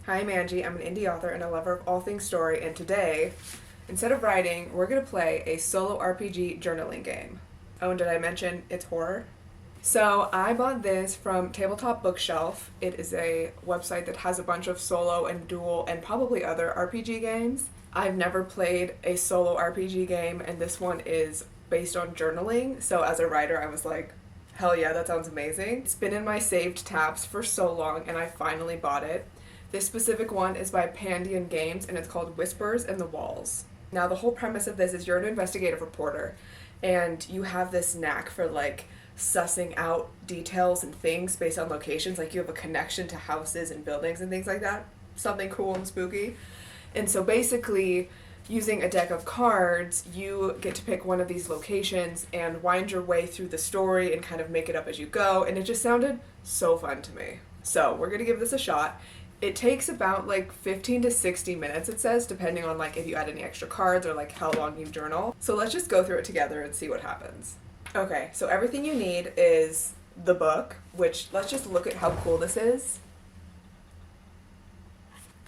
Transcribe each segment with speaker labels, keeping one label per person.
Speaker 1: Hi, I'm Angie. I'm an indie author and a lover of all things story, and today, instead of writing, we're going to play a solo RPG journaling game. Oh, and did I mention it's horror? So, I bought this from Tabletop Bookshelf. It is a website that has a bunch of solo and dual and probably other RPG games. I've never played a solo RPG game, and this one is based on journaling, so as a writer, I was like, hell yeah, that sounds amazing. It's been in my saved tabs for so long, and I finally bought it. This specific one is by Pandian Games, and it's called Whispers in the Walls. Now, the whole premise of this is you're an investigative reporter, and you have this knack for, sussing out details and things based on locations. Like, you have a connection to houses and buildings and things like that. Something cool and spooky. And so basically, using a deck of cards, you get to pick one of these locations and wind your way through the story and kind of make it up as you go, and it just sounded so fun to me. So we're going to give this a shot. It takes about 15 to 60 minutes, it says, depending on if you add any extra cards or how long you journal. So let's just go through it together and see what happens. Okay, so everything you need is the book, which let's just look at how cool this is.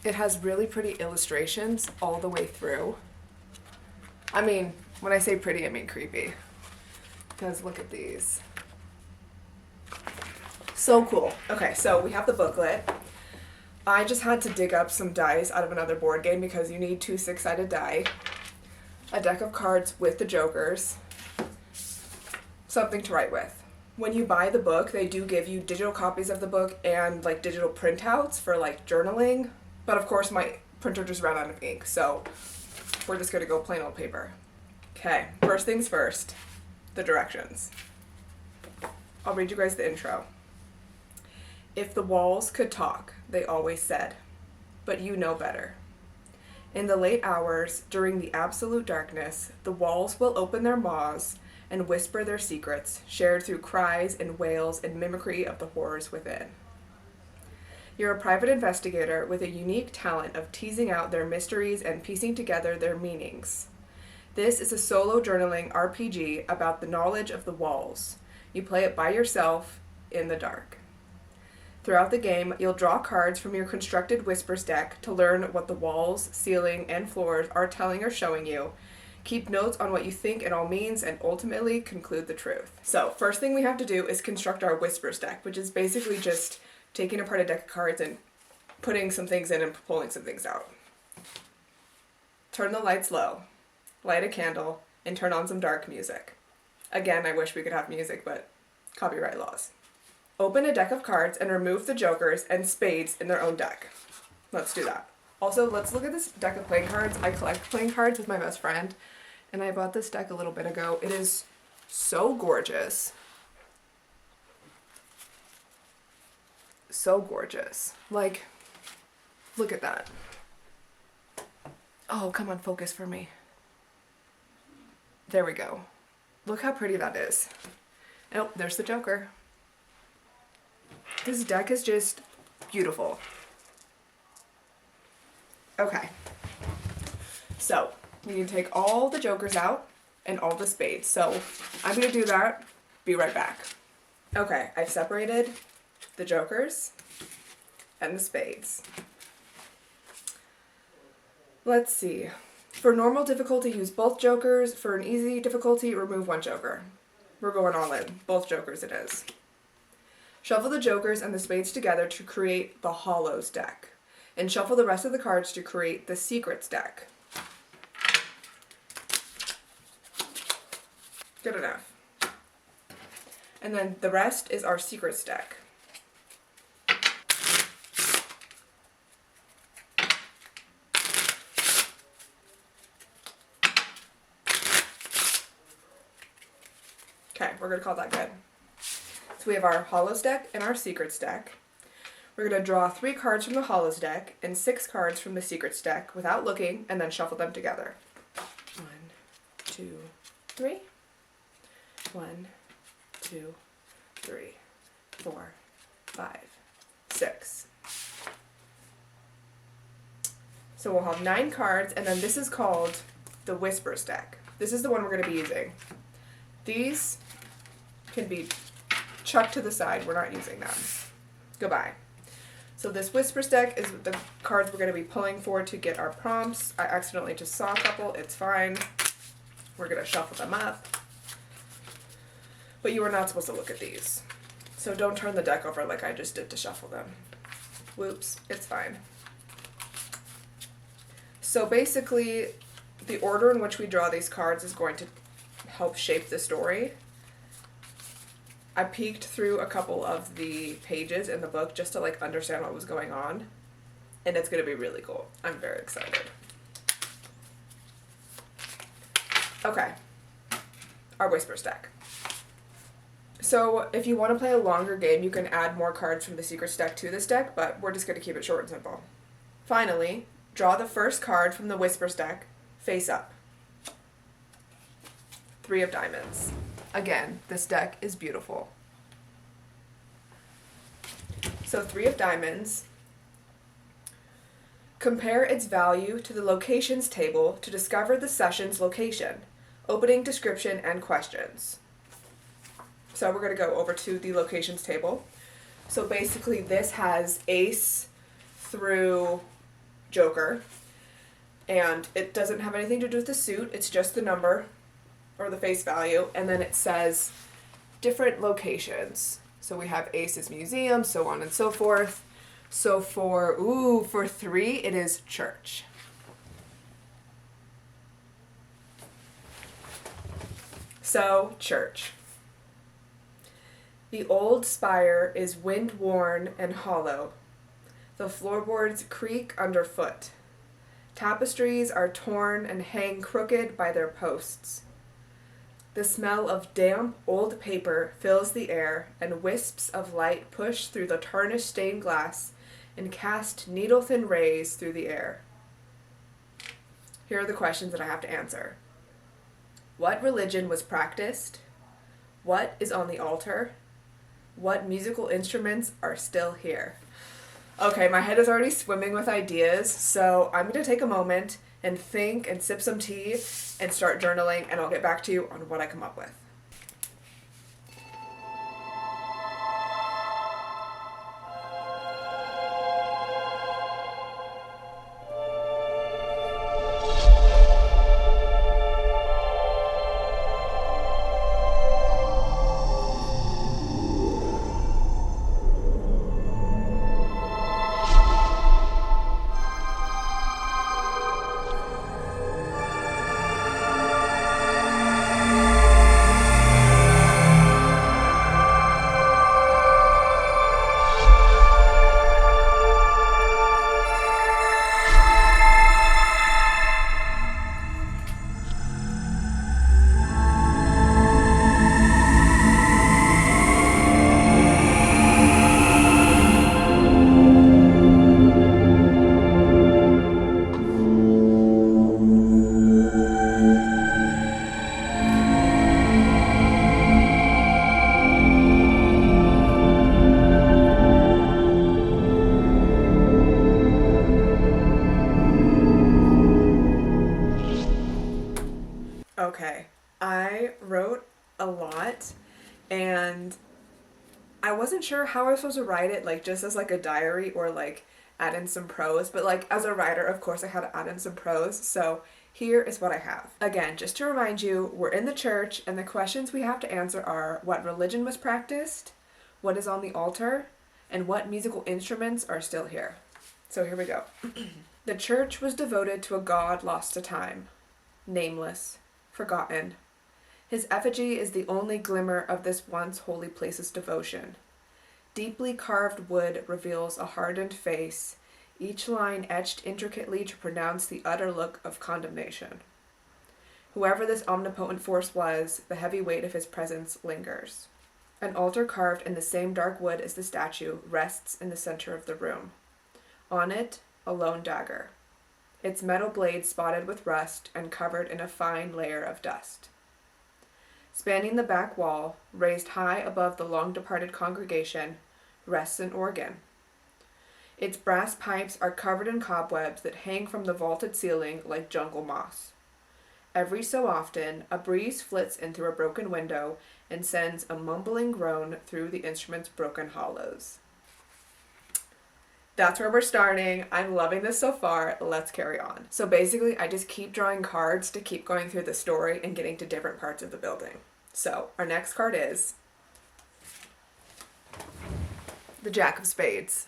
Speaker 1: It has really pretty illustrations all the way through. I mean, when I say pretty, I mean creepy. Because look at these. So cool. Okay, so we have the booklet. I just had to dig up some dice out of another board game because you need 2 6-sided die, a deck of cards with the jokers, something to write with. When you buy the book, they do give you digital copies of the book and digital printouts for journaling. But of course my printer just ran out of ink, so we're just going to go plain old paper. Okay, first things first, the directions. I'll read you guys the intro. If the walls could talk, they always said, but you know better. In the late hours, during the absolute darkness, the walls will open their maws and whisper their secrets, shared through cries and wails and mimicry of the horrors within. You're a private investigator with a unique talent of teasing out their mysteries and piecing together their meanings. This is a solo journaling RPG about the knowledge of the walls. You play it by yourself in the dark. Throughout the game, you'll draw cards from your constructed Whispers deck to learn what the walls, ceiling, and floors are telling or showing you. Keep notes on what you think it all means, and ultimately conclude the truth. So, first thing we have to do is construct our Whispers deck, which is basically just taking apart a deck of cards and putting some things in and pulling some things out. Turn the lights low, light a candle, and turn on some dark music. Again, I wish we could have music, but copyright laws. Open a deck of cards and remove the jokers and spades in their own deck. Let's do that. Also, let's look at this deck of playing cards. I collect playing cards with my best friend, and I bought this deck a little bit ago. It is so gorgeous. So gorgeous. Look at that. Oh, come on, focus for me. There we go. Look how pretty that is. Oh, there's the Joker. This deck is just beautiful. Okay. So, we need to take all the jokers out and all the spades. So, I'm going to do that. Be right back. Okay, I've separated the jokers and the spades. Let's see. For normal difficulty, use both jokers. For an easy difficulty, remove one joker. We're going all in. Both jokers it is. Shuffle the jokers and the spades together to create the Hollows deck. And shuffle the rest of the cards to create the Secrets deck. Good enough. And then the rest is our Secrets deck. Okay, we're going to call that good. So we have our Hollows deck and our Secrets deck. We're going to draw 3 cards from the Hollows deck and 6 cards from the Secrets deck without looking, and then shuffle them together. 1, 2, 3. 1, 2, 3, 4, 5, 6. So we'll have 9 cards, and then this is called the Whispers deck. This is the one we're going to be using. These can be chucked to the side. We're not using them. Goodbye. So this Whispers deck is the cards we're going to be pulling for to get our prompts. I accidentally just saw a couple. It's fine. We're going to shuffle them up. But you are not supposed to look at these. So don't turn the deck over like I just did to shuffle them. Whoops, it's fine. So basically, the order in which we draw these cards is going to help shape the story. I peeked through a couple of the pages in the book just to like understand what was going on. And it's going to be really cool. I'm very excited. Okay. Our Whispers deck. So if you want to play a longer game, you can add more cards from the Secrets deck to this deck, but we're just going to keep it short and simple. Finally, draw the first card from the Whispers deck face up. 3 of diamonds. Again, this deck is beautiful. So 3 of diamonds. Compare its value to the locations table to discover the session's location, opening description, and questions. So we're going to go over to the locations table. So basically this has ace through joker, and it doesn't have anything to do with the suit, it's just the number or the face value, and then it says different locations. So we have aces museum, so on and so forth. So for 3, it is church. So, church. The old spire is wind-worn and hollow. The floorboards creak underfoot. Tapestries are torn and hang crooked by their posts. The smell of damp, old paper fills the air, and wisps of light push through the tarnished stained glass and cast needle-thin rays through the air. Here are the questions that I have to answer. What religion was practiced? What is on the altar? What musical instruments are still here? Okay, my head is already swimming with ideas, so I'm going to take a moment and think and sip some tea and start journaling, and I'll get back to you on what I come up with. Okay, I wrote a lot, and I wasn't sure how I was supposed to write it, like just as like a diary or like add in some prose, but like as a writer, of course I had to add in some prose, so here is what I have. Again, just to remind you, we're in the church, and the questions we have to answer are what religion was practiced, what is on the altar, and what musical instruments are still here. So here we go. The church was devoted to a god lost to time, nameless, forgotten. His effigy is the only glimmer of this once holy place's devotion. Deeply carved wood reveals a hardened face, each line etched intricately to pronounce the utter look of condemnation. Whoever this omnipotent force was, the heavy weight of his presence lingers. An altar carved in the same dark wood as the statue rests in the center of the room. On it, a lone dagger, its metal blade spotted with rust and covered in a fine layer of dust. Spanning the back wall, raised high above the long-departed congregation, rests an organ. Its brass pipes are covered in cobwebs that hang from the vaulted ceiling like jungle moss. Every so often, a breeze flits in through a broken window and sends a mumbling groan through the instrument's broken hollows. That's where we're starting. I'm loving this so far. Let's carry on. So basically, I just keep drawing cards to keep going through the story and getting to different parts of the building. So our next card is the Jack of Spades.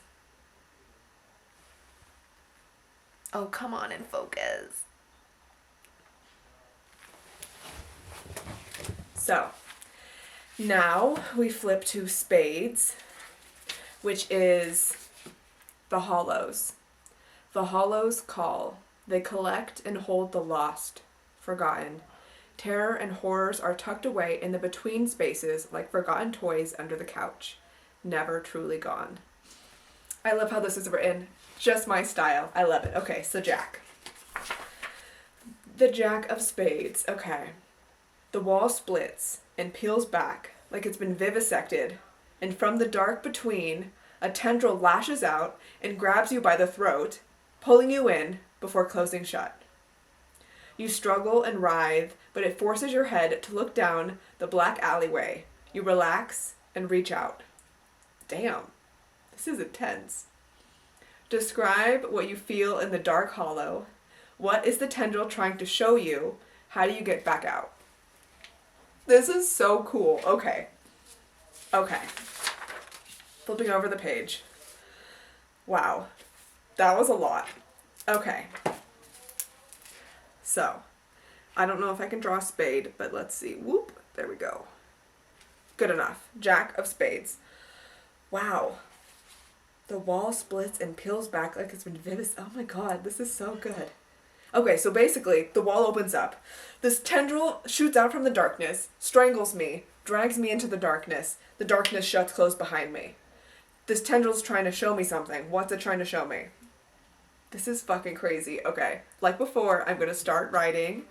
Speaker 1: Oh, come on and focus. So now we flip to Spades, which is the Hollows. The Hollows call. They collect and hold the lost, forgotten. Terror and horrors are tucked away in the between spaces like forgotten toys under the couch. Never truly gone. I love how this is written. Just my style. I love it. Okay, so Jack. The Jack of Spades. Okay. The wall splits and peels back like it's been vivisected, and from the dark between, a tendril lashes out and grabs you by the throat, pulling you in before closing shut. You struggle and writhe, but it forces your head to look down the black alleyway. You relax and reach out. Damn, this is intense. Describe what you feel in the dark hollow. What is the tendril trying to show you? How do you get back out? This is so cool. Okay. Flipping over the page. Wow. That was a lot. Okay. So, I don't know if I can draw a spade, but let's see. Whoop. There we go. Good enough. Jack of Spades. Wow. The wall splits and peels back like it's been oh my god, this is so good. Okay, so basically, the wall opens up. This tendril shoots out from the darkness, strangles me, drags me into the darkness. The darkness shuts closed behind me. This tendril's trying to show me something. What's it trying to show me? This is fucking crazy. Okay, like before, I'm gonna start writing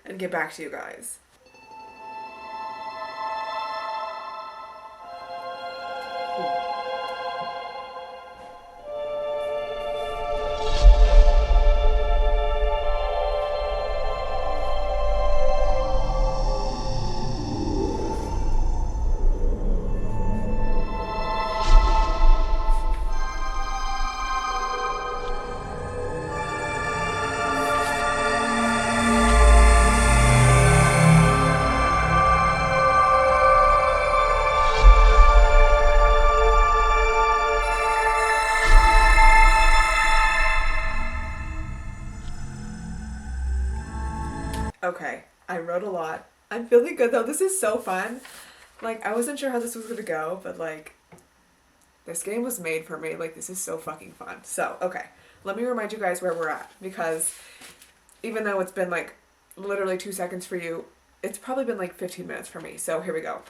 Speaker 1: and get back to you guys. Okay, I wrote a lot. I'm feeling good though. This is so fun. Like, I wasn't sure how this was gonna go, but like, this game was made for me. Like, this is so fucking fun. So, okay, let me remind you guys where we're at, because even though it's been like literally 2 seconds for you, it's probably been like 15 minutes for me. So here we go.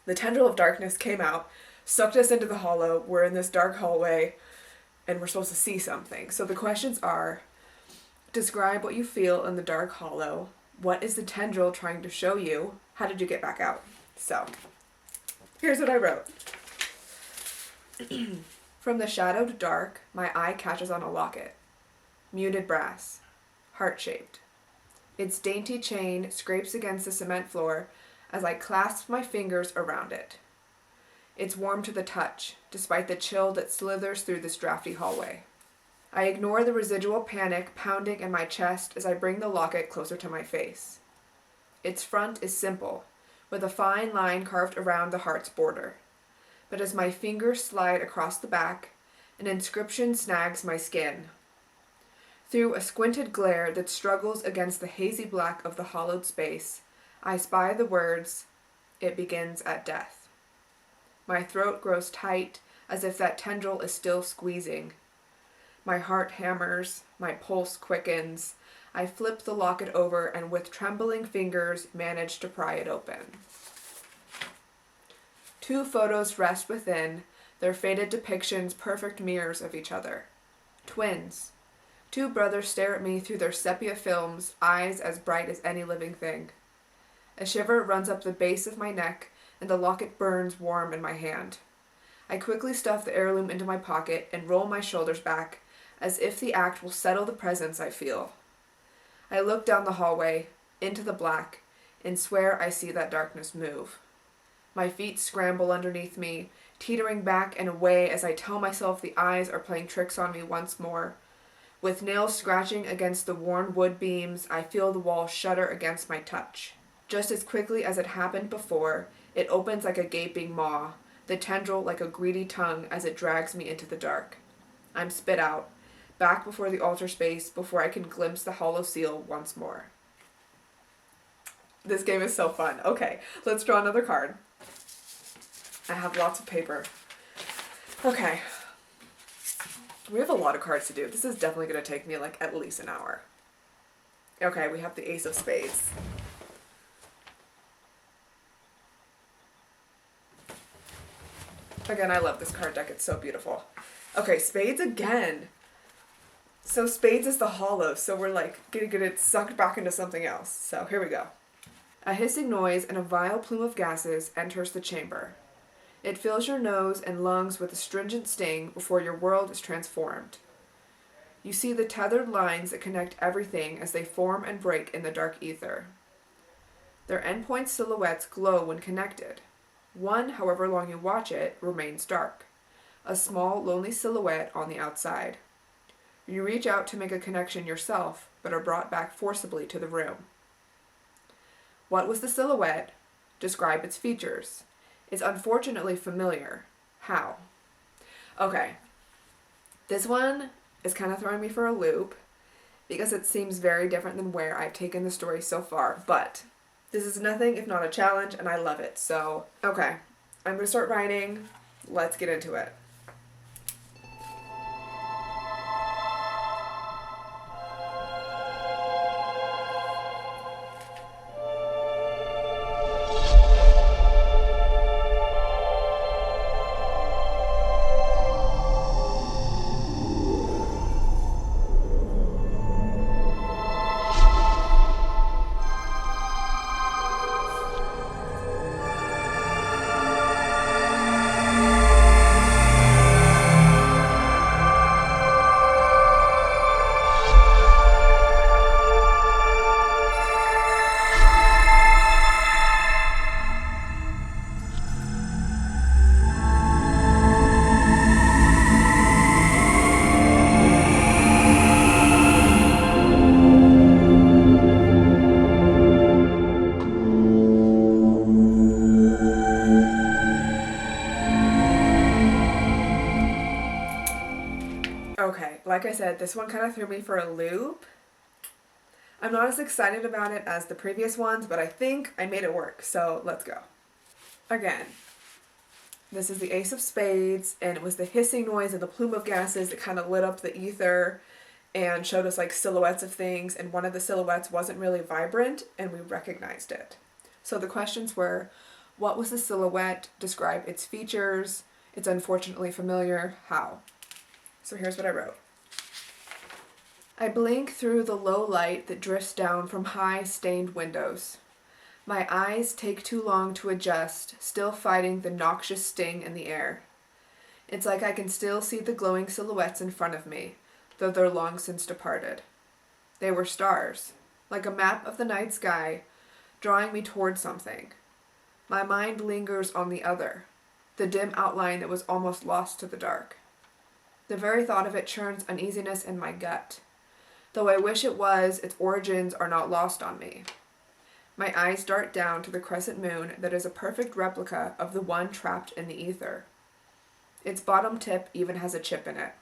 Speaker 1: The tendril of darkness came out, sucked us into the hollow. We're in this dark hallway, and we're supposed to see something. So the questions are, describe what you feel in the dark hollow. What is the tendril trying to show you? How did you get back out? So, here's what I wrote. From the shadow to dark, my eye catches on a locket. Muted brass. Heart-shaped. Its dainty chain scrapes against the cement floor as I clasp my fingers around it. It's warm to the touch, despite the chill that slithers through this drafty hallway. I ignore the residual panic pounding in my chest as I bring the locket closer to my face. Its front is simple, with a fine line carved around the heart's border. But as my fingers slide across the back, an inscription snags my skin. Through a squinted glare that struggles against the hazy black of the hollowed space, I spy the words, "It begins at death." My throat grows tight, as if that tendril is still squeezing. My heart hammers, my pulse quickens. I flip the locket over and with trembling fingers manage to pry it open. 2 photos rest within, their faded depictions perfect mirrors of each other. Twins. 2 brothers stare at me through their sepia films, eyes as bright as any living thing. A shiver runs up the base of my neck, and the locket burns warm in my hand. I quickly stuff the heirloom into my pocket and roll my shoulders back, as if the act will settle the presence I feel. I look down the hallway, into the black, and swear I see that darkness move. My feet scramble underneath me, teetering back and away as I tell myself the eyes are playing tricks on me once more. With nails scratching against the worn wood beams, I feel the wall shudder against my touch. Just as quickly as it happened before, it opens like a gaping maw, the tendril like a greedy tongue as it drags me into the dark. I'm spit out, back before the altar space before I can glimpse the hollow seal once more. This game is so fun. Okay, let's draw another card. I have lots of paper. Okay. We have a lot of cards to do. This is definitely going to take me like at least an hour. Okay, we have the Ace of Spades. Again, I love this card deck. It's so beautiful. Okay, Spades again. So Spades is the hollow, so we're like gonna get it sucked back into something else. So here we go. A hissing noise and a vile plume of gases enters the chamber. It fills your nose and lungs with a stringent sting before your world is transformed. You see the tethered lines that connect everything as they form and break in the dark ether. Their endpoint silhouettes glow when connected. One, however long you watch it, remains dark. A small, lonely silhouette on the outside. You reach out to make a connection yourself, but are brought back forcibly to the room. What was the silhouette? Describe its features. It's unfortunately familiar. How? Okay. This one is kind of throwing me for a loop because it seems very different than where I've taken the story so far, but this is nothing if not a challenge, and I love it. So, okay. I'm going to start writing. Let's get into it. Okay, like I said, this one kind of threw me for a loop. I'm not as excited about it as the previous ones, but I think I made it work, so let's go. Again, this is the Ace of Spades, and it was the hissing noise and the plume of gases that kind of lit up the ether and showed us like silhouettes of things, and one of the silhouettes wasn't really vibrant, and we recognized it. So the questions were, what was the silhouette? Describe its features. It's unfortunately familiar. How? So here's what I wrote. I blink through the low light that drifts down from high, stained windows. My eyes take too long to adjust, still fighting the noxious sting in the air. It's like I can still see the glowing silhouettes in front of me, though they're long since departed. They were stars, like a map of the night sky, drawing me toward something. My mind lingers on the other, the dim outline that was almost lost to the dark. The very thought of it churns uneasiness in my gut. Though I wish it was, its origins are not lost on me. My eyes dart down to the crescent moon that is a perfect replica of the one trapped in the ether. Its bottom tip even has a chip in it.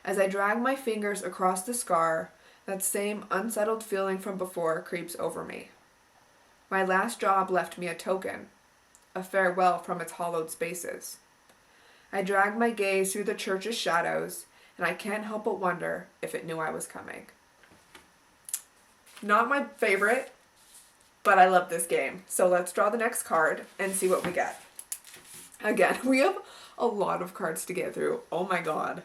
Speaker 1: As I drag my fingers across the scar, that same unsettled feeling from before creeps over me. My last job left me a token, a farewell from its hollowed spaces. I drag my gaze through the church's shadows, and I can't help but wonder if it knew I was coming. Not my favorite, but I love this game. So let's draw the next card and see what we get. Again, we have a lot of cards to get through. Oh my god.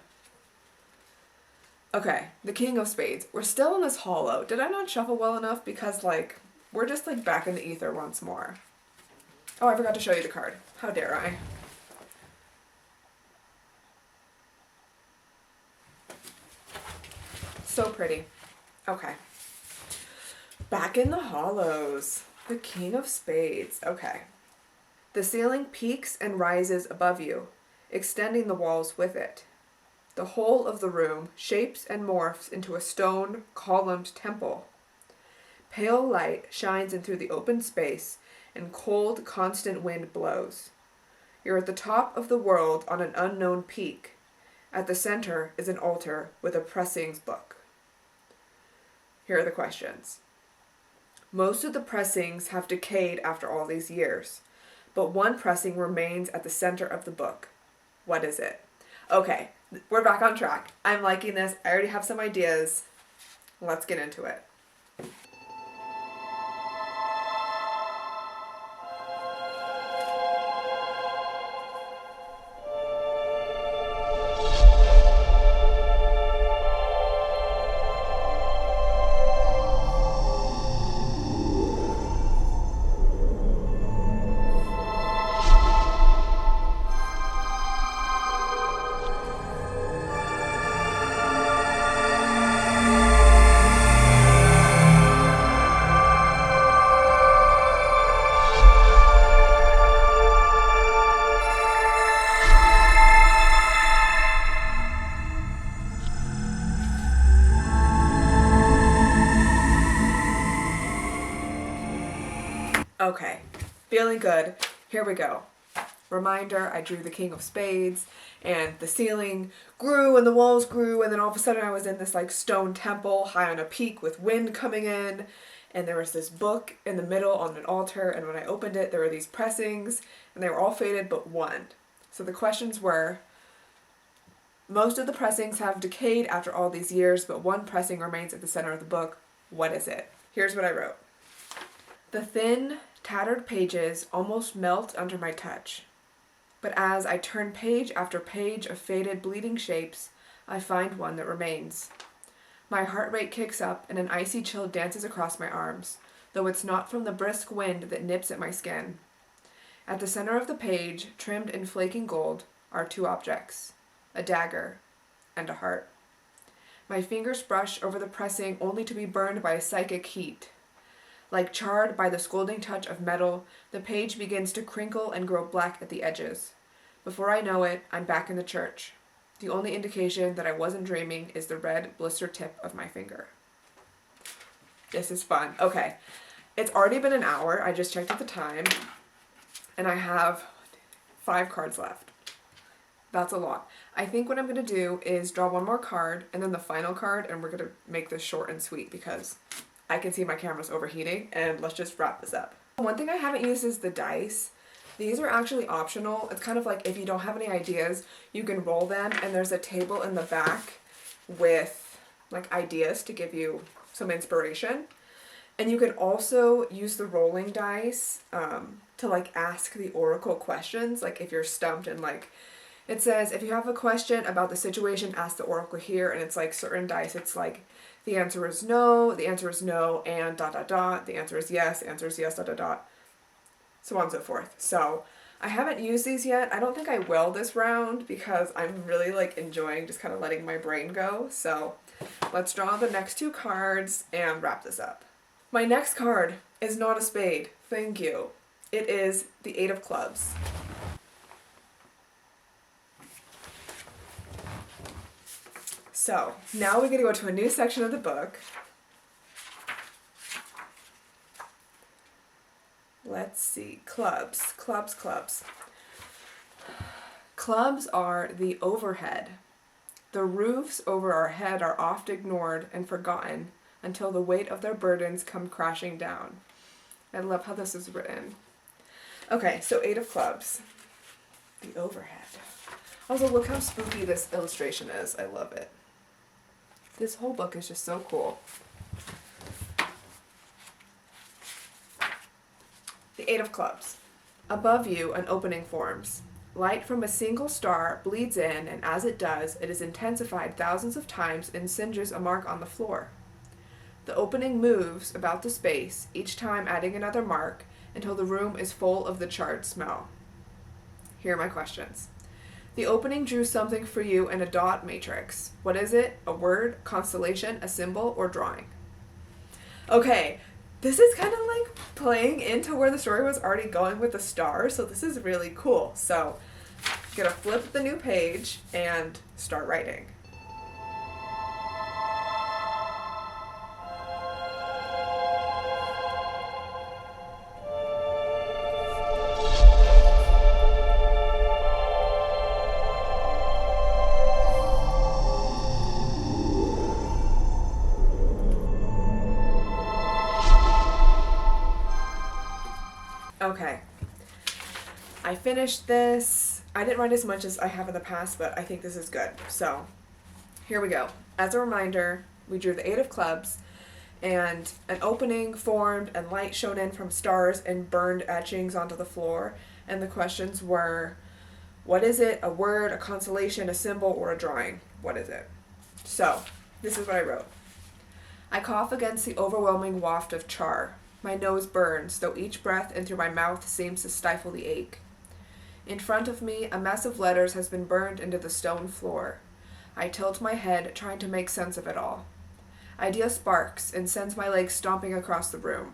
Speaker 1: Okay, the King of Spades. We're still in this hollow. Did I not shuffle well enough? Because, like, we're just, like, back in the ether once more. Oh, I forgot to show you the card. How dare I? So pretty. Okay. Back in the hollows. The King of Spades. Okay. The ceiling peaks and rises above you, extending the walls with it. The whole of the room shapes and morphs into a stone, columned temple. Pale light shines in through the open space, and cold, constant wind blows. You're at the top of the world on an unknown peak. At the center is an altar with a pressings book. Here are the questions. Most of the pressings have decayed after all these years, but one pressing remains at the center of the book. What is it? Okay, we're back on track. I'm liking this. I already have some ideas. Let's get into it. Okay, feeling good. Here we go. Reminder, I drew the King of Spades, and the ceiling grew and the walls grew, and then all of a sudden I was in this like stone temple high on a peak with wind coming in, and there was this book in the middle on an altar, and when I opened it there were these pressings, and they were all faded but one. So the questions were, most of the pressings have decayed after all these years, but one pressing remains at the center of the book. What is it? Here's what I wrote. The thin, tattered pages almost melt under my touch. But as I turn page after page of faded, bleeding shapes, I find one that remains. My heart rate kicks up and an icy chill dances across my arms, though it's not from the brisk wind that nips at my skin. At the center of the page, trimmed in flaking gold, are two objects, a dagger and a heart. My fingers brush over the pressing only to be burned by a psychic heat. Like charred by the scalding touch of metal, the page begins to crinkle and grow black at the edges. Before I know it, I'm back in the church. The only indication that I wasn't dreaming is the red blister tip of my finger. This is fun. Okay, it's already been an hour. I just checked at the time, and I have 5 cards left. That's a lot. I think what I'm going to do is draw one more card, and then the final card, and we're going to make this short and sweet because I can see my camera's overheating, and let's just wrap this up. One thing I haven't used is the dice. These are actually optional. It's kind of like if you don't have any ideas, you can roll them, and there's a table in the back with like ideas to give you some inspiration. And you can also use the rolling dice to like ask the oracle questions, like if you're stumped, and like it says if you have a question about the situation, ask the oracle here, and it's like certain dice, it's like the answer is no, the answer is no, and dot dot dot, the answer is yes, dot dot dot, so on and so forth. So I haven't used these yet. I don't think I will this round because I'm really like enjoying just kind of letting my brain go. So let's draw the next 2 cards and wrap this up. My next card is not a spade. Thank you. It is the 8 of clubs. So now we're going to go to a new section of the book. Let's see. Clubs. Clubs are the overhead. The roofs over our head are oft ignored and forgotten until the weight of their burdens come crashing down. I love how this is written. Okay, so 8 of clubs. The overhead. Also, look how spooky this illustration is. I love it. This whole book is just so cool. The 8 of clubs. Above you, an opening forms. Light from a single star bleeds in, and as it does, it is intensified thousands of times and singes a mark on the floor. The opening moves about the space, each time adding another mark, until the room is full of the charred smell. Here are my questions. The opening drew something for you in a dot matrix. What is it? A word, constellation, a symbol, or drawing? Okay, this is kind of like playing into where the story was already going with the stars, so this is really cool. So I'm gonna flip the new page and start writing. Okay, I finished this. I didn't write as much as I have in the past, but I think this is good. So here we go. As a reminder, we drew the 8 of clubs, and an opening formed and light shone in from stars and burned etchings onto the floor. And the questions were, what is it? A word, a constellation, a symbol, or a drawing? What is it? So this is what I wrote. I cough against the overwhelming waft of char. My nose burns, though each breath in through my mouth seems to stifle the ache. In front of me, a mess of letters has been burned into the stone floor. I tilt my head, trying to make sense of it all. Idea sparks and sends my legs stomping across the room.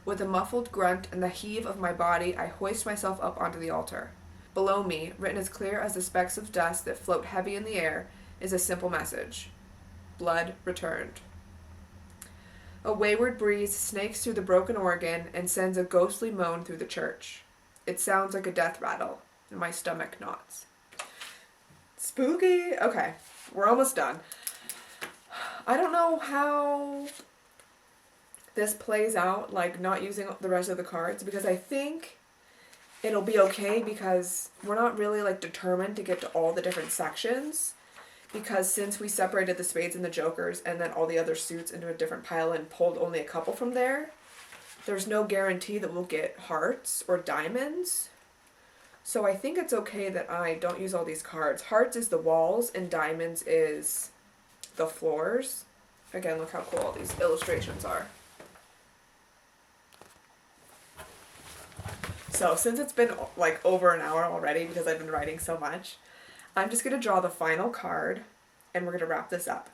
Speaker 1: With a muffled grunt and the heave of my body, I hoist myself up onto the altar. Below me, written as clear as the specks of dust that float heavy in the air, is a simple message. Blood returned. A wayward breeze snakes through the broken organ and sends a ghostly moan through the church. It sounds like a death rattle, and my stomach knots. Spooky! Okay, we're almost done. I don't know how this plays out, like not using the rest of the cards, because I think it'll be okay because we're not really like determined to get to all the different sections. Because since we separated the spades and the jokers and then all the other suits into a different pile and pulled only a couple from there, there's no guarantee that we'll get hearts or diamonds. So I think it's okay that I don't use all these cards. Hearts is the walls and diamonds is the floors. Again, look how cool all these illustrations are. So since it's been like over an hour already because I've been writing so much, I'm just going to draw the final card, and we're going to wrap this up.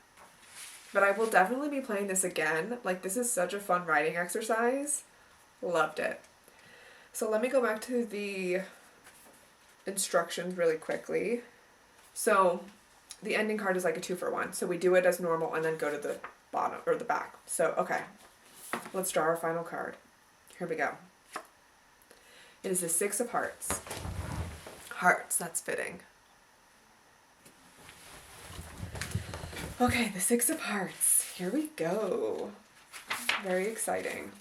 Speaker 1: But I will definitely be playing this again. Like, this is such a fun writing exercise. Loved it. So let me go back to the instructions really quickly. So the ending card is like a 2-for-1. So we do it as normal and then go to the bottom, or the back. So, okay. Let's draw our final card. Here we go. It is the 6 of Hearts. Hearts, that's fitting. Okay, the 6 of Hearts. Here we go. Very exciting.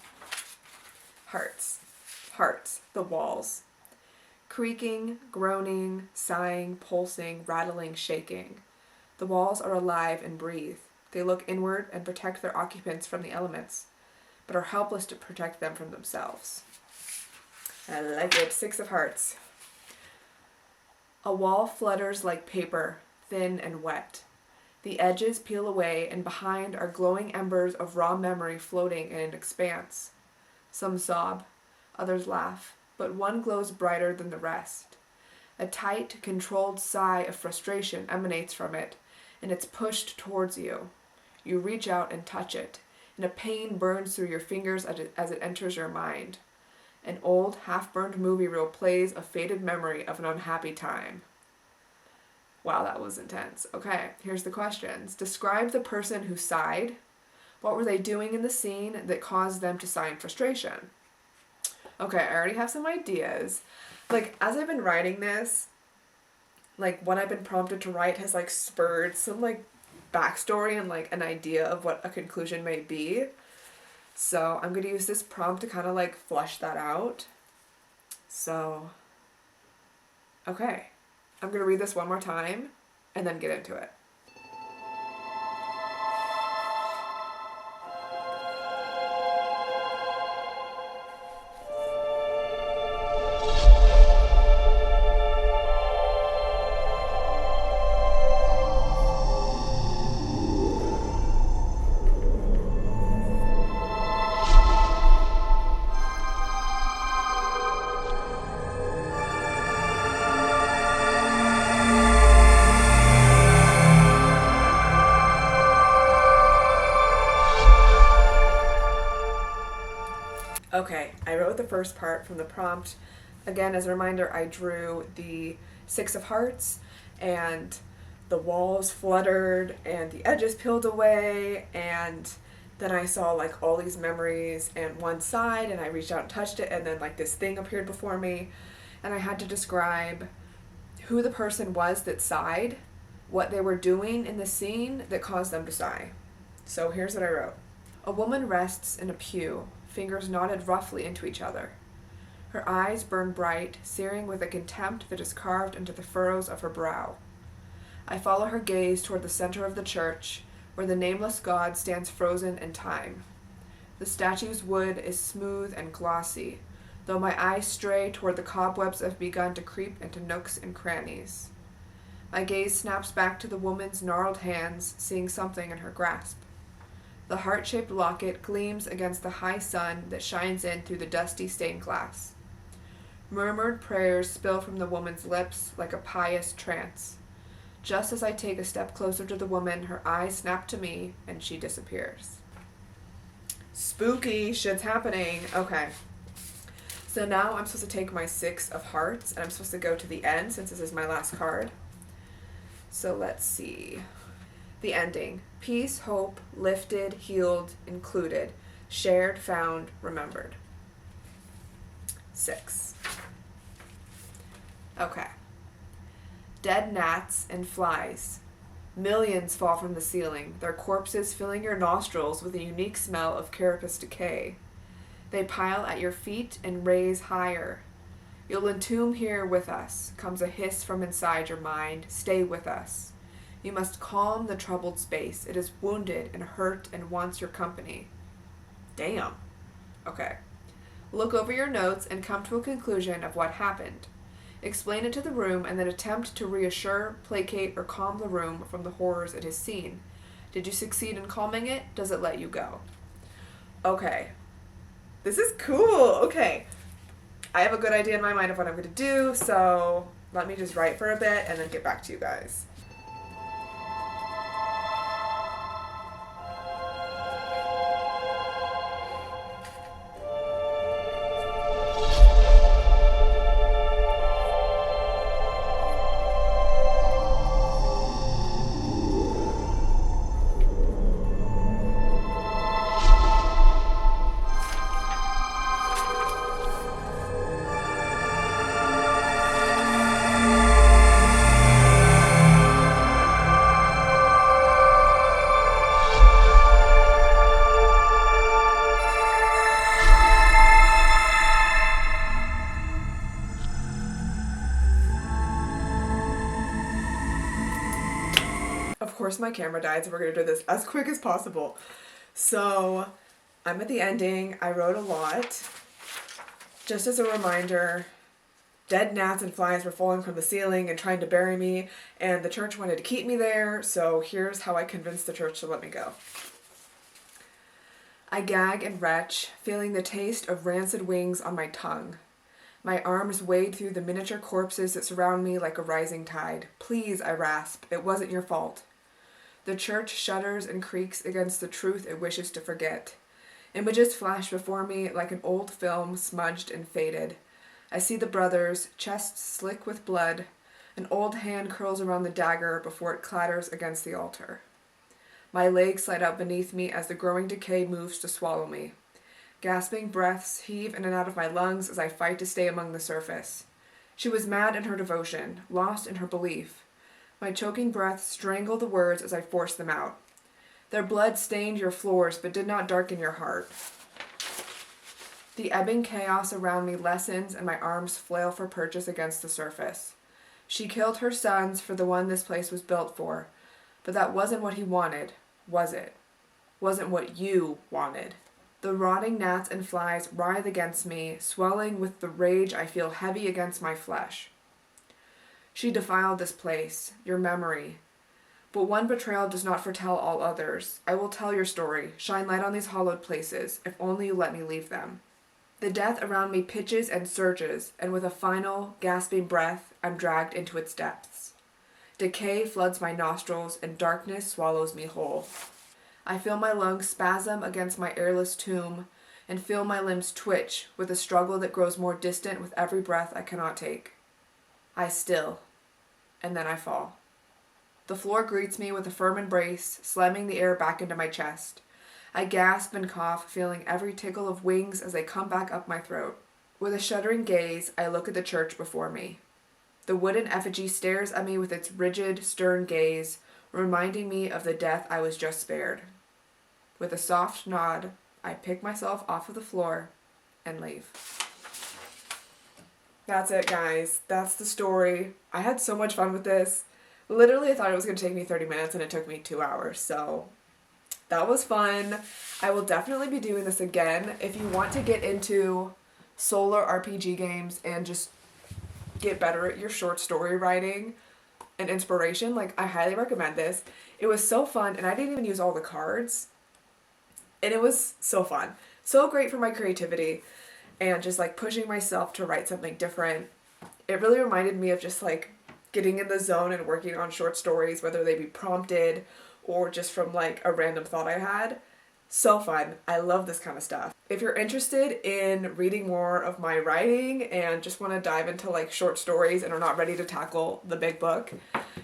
Speaker 1: Hearts. Hearts, the walls. Creaking, groaning, sighing, pulsing, rattling, shaking. The walls are alive and breathe. They look inward and protect their occupants from the elements, but are helpless to protect them from themselves. I like it. 6 of Hearts. A wall flutters like paper, thin and wet. The edges peel away, and behind are glowing embers of raw memory floating in an expanse. Some sob, others laugh, but one glows brighter than the rest. A tight, controlled sigh of frustration emanates from it, and it's pushed towards you. You reach out and touch it, and a pain burns through your fingers as it enters your mind. An old, half-burned movie reel plays a faded memory of an unhappy time. Wow, that was intense. Okay, here's the questions. Describe the person who sighed. What were they doing in the scene that caused them to sigh in frustration? Okay, I already have some ideas. Like, as I've been writing this, like, what I've been prompted to write has, like, spurred some, like, backstory and, like, an idea of what a conclusion may be. So I'm going to use this prompt to kind of, like, flush that out. So, okay. I'm going to read this one more time and then get into it. Okay, I wrote the first part from the prompt. Again, as a reminder, I drew the Six of Hearts, and the walls fluttered, and the edges peeled away, and then I saw like all these memories and one side, and I reached out and touched it, and then like this thing appeared before me, and I had to describe who the person was that sighed, what they were doing in the scene that caused them to sigh. So here's what I wrote. A woman rests in a pew, fingers knotted roughly into each other. Her eyes burn bright, searing with a contempt that is carved into the furrows of her brow. I follow her gaze toward the center of the church, where the nameless God stands frozen in time. The statue's wood is smooth and glossy, though my eyes stray toward the cobwebs that have begun to creep into nooks and crannies. My gaze snaps back to the woman's gnarled hands, seeing something in her grasp. The heart-shaped locket gleams against the high sun that shines in through the dusty stained glass. Murmured prayers spill from the woman's lips like a pious trance. Just as I take a step closer to the woman, her eyes snap to me, and she disappears. Spooky shit's happening. Okay. So now I'm supposed to take my Six of Hearts, and I'm supposed to go to the end, since this is my last card. So let's see. The ending. Peace, hope, lifted, healed, included, shared, found, remembered. 6. Okay. Dead gnats and flies. Millions fall from the ceiling, their corpses filling your nostrils with a unique smell of carapace decay. They pile at your feet and raise higher. You'll entomb here with us, comes a hiss from inside your mind. Stay with us. You must calm the troubled space. It is wounded and hurt and wants your company. Damn. Okay. Look over your notes and come to a conclusion of what happened. Explain it to the room and then attempt to reassure, placate, or calm the room from the horrors it has seen. Did you succeed in calming it? Does it let you go? Okay. This is cool. Okay. I have a good idea in my mind of what I'm going to do, so let me just write for a bit and then get back to you guys. Of course my camera died, so we're going to do this as quick as possible. So, I'm at the ending. I wrote a lot. Just as a reminder, dead gnats and flies were falling from the ceiling and trying to bury me, and the church wanted to keep me there, so here's how I convinced the church to let me go. I gag and retch, feeling the taste of rancid wings on my tongue. My arms wade through the miniature corpses that surround me like a rising tide. Please, I rasp, it wasn't your fault. The church shudders and creaks against the truth it wishes to forget. Images flash before me like an old film smudged and faded. I see the brothers, chests slick with blood. An old hand curls around the dagger before it clatters against the altar. My legs slide out beneath me as the growing decay moves to swallow me. Gasping breaths heave in and out of my lungs as I fight to stay among the surface. She was mad in her devotion, lost in her belief. My choking breath strangled the words as I forced them out. Their blood stained your floors, but did not darken your heart. The ebbing chaos around me lessens, and my arms flail for purchase against the surface. She killed her sons for the one this place was built for, but that wasn't what he wanted, was it? Wasn't what you wanted. The rotting gnats and flies writhe against me, swelling with the rage I feel heavy against my flesh. She defiled this place, your memory. But one betrayal does not foretell all others. I will tell your story, shine light on these hollowed places, if only you let me leave them. The death around me pitches and surges, and with a final, gasping breath, I'm dragged into its depths. Decay floods my nostrils, and darkness swallows me whole. I feel my lungs spasm against my airless tomb, and feel my limbs twitch with a struggle that grows more distant with every breath I cannot take. I still, and then I fall. The floor greets me with a firm embrace, slamming the air back into my chest. I gasp and cough, feeling every tickle of wings as they come back up my throat. With a shuddering gaze, I look at the church before me. The wooden effigy stares at me with its rigid, stern gaze, reminding me of the death I was just spared. With a soft nod, I pick myself off of the floor and leave. That's it, guys. That's the story. I had so much fun with this. Literally, I thought it was going to take me 30 minutes and it took me 2 hours, so that was fun. I will definitely be doing this again. If you want to get into solo RPG games and just get better at your short story writing and inspiration, like, I highly recommend this. It was so fun, and I didn't even use all the cards, and it was so fun. So great for my creativity and just like pushing myself to write something different. It really reminded me of just like getting in the zone and working on short stories, whether they be prompted or just from like a random thought I had. So fun. I love this kind of stuff. If you're interested in reading more of my writing and just want to dive into like short stories and are not ready to tackle the big book,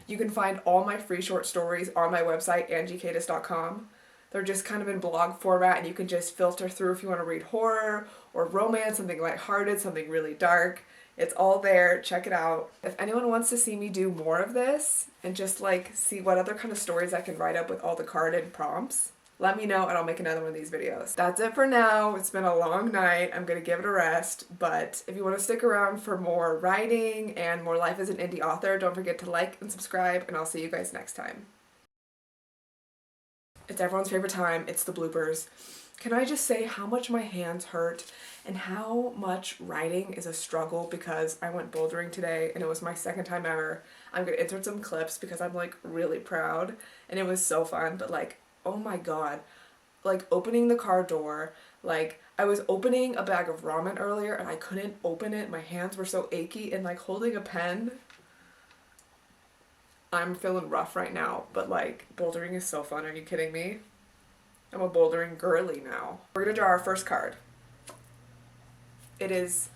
Speaker 1: you can find all my free short stories on my website, angiekadis.com. They're just kind of in blog format, and you can just filter through if you want to read horror or romance, something lighthearted, something really dark. It's all there. Check it out. If anyone wants to see me do more of this and just like see what other kind of stories I can write up with all the carded prompts, let me know and I'll make another one of these videos. That's it for now. It's been a long night. I'm gonna give it a rest, but if you want to stick around for more writing and more life as an indie author, don't forget to like and subscribe, and I'll see you guys next time. It's everyone's favorite time. It's the bloopers. Can I just say how much my hands hurt and how much writing is a struggle because I went bouldering today and it was my second time ever. I'm gonna insert some clips because I'm like really proud and it was so fun, but like, oh my god, like opening the car door, like I was opening a bag of ramen earlier and I couldn't open it. My hands were so achy, and like holding a pen. I'm feeling rough right now, but like bouldering is so fun. Are you kidding me? I'm a bouldering girly now. We're gonna draw our first card. It is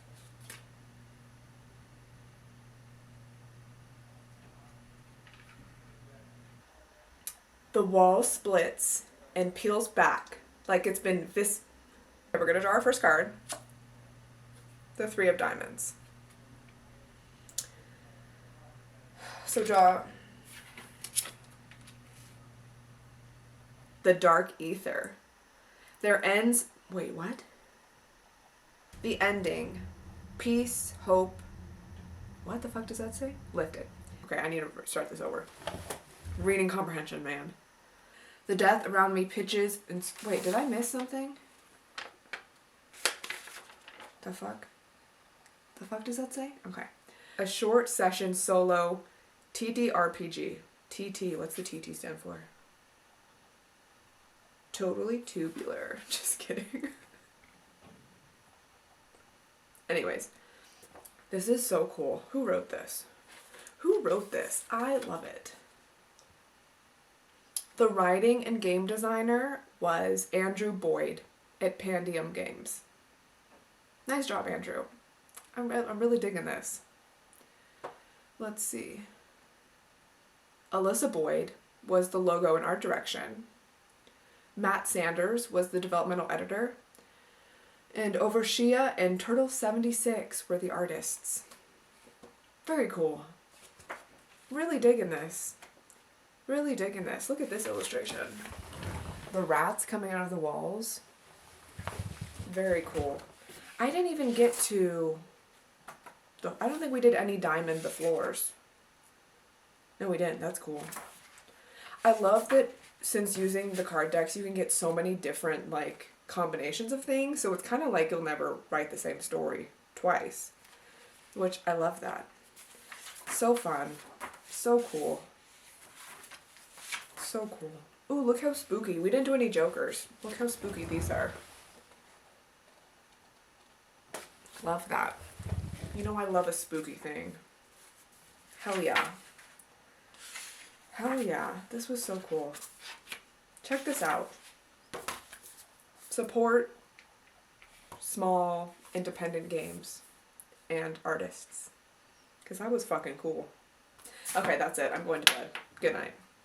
Speaker 1: the wall splits and peels back like it's been this. We're gonna draw our first card. The 3 of diamonds. So draw the dark ether. There ends, wait, what? The ending. Peace, hope. What the fuck does that say? Lifted. Okay, I need to start this over. Reading comprehension, man. The death around me pitches and, wait, did I miss something? The fuck? The fuck does that say? Okay. A short session solo TTRPG. TT, what's the TT stand for? Totally tubular. Just kidding. Anyways, this is so cool. Who wrote this? Who wrote this? I love it. The writing and game designer was Andrew Boyd at Pandium Games. Nice job, Andrew. I'm really digging this. Let's see. Alyssa Boyd was the logo and art direction. Matt Sanders was the developmental editor. And Overshia and Turtle76 were the artists. Very cool. Really digging this. Really digging this. Look at this illustration. The rats coming out of the walls. Very cool. I didn't even get to... I don't think we did any diamond the floors. No, we didn't. That's cool. I love that since using the card decks, you can get so many different, like, combinations of things. So it's kind of like you'll never write the same story twice. Which, I love that. So fun. So cool. So cool. Ooh, look how spooky. We didn't do any jokers. Look how spooky these are. Love that. You know I love a spooky thing. Hell yeah. Hell yeah. This was so cool. Check this out. Support small, independent games and artists. Because that was fucking cool. Okay, that's it. I'm going to bed. Good night.